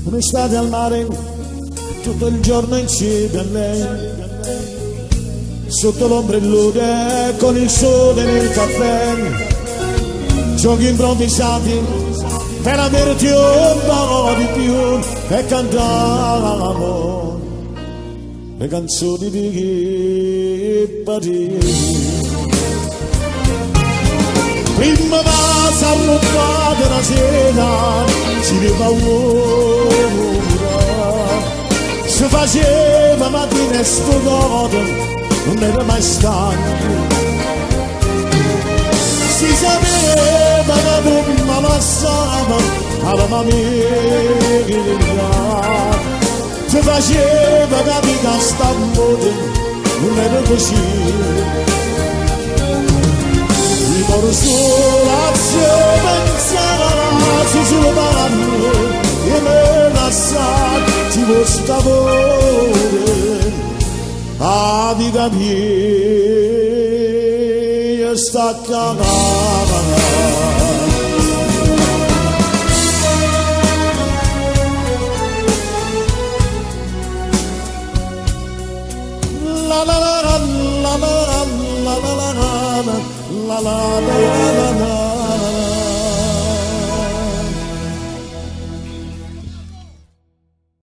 un'estate al mare, tutto il giorno insieme a lei, sotto l'ombrellone con il sole nel caffè, giochi improvvisati per averti un po' di più e cantavamo le canzoni di chi partì. Prima va s'arrubbata la sera, si leva un'ora, si faceva mattina e sto notte, non era mai stanco. Si sapeva che prima passava alla famiglia, si faceva capire che sta notte non era così. Por sola se pensava si giovane e me lasciati vostra amore a vita mia sta cagata. La la la la la la la la la la la la la la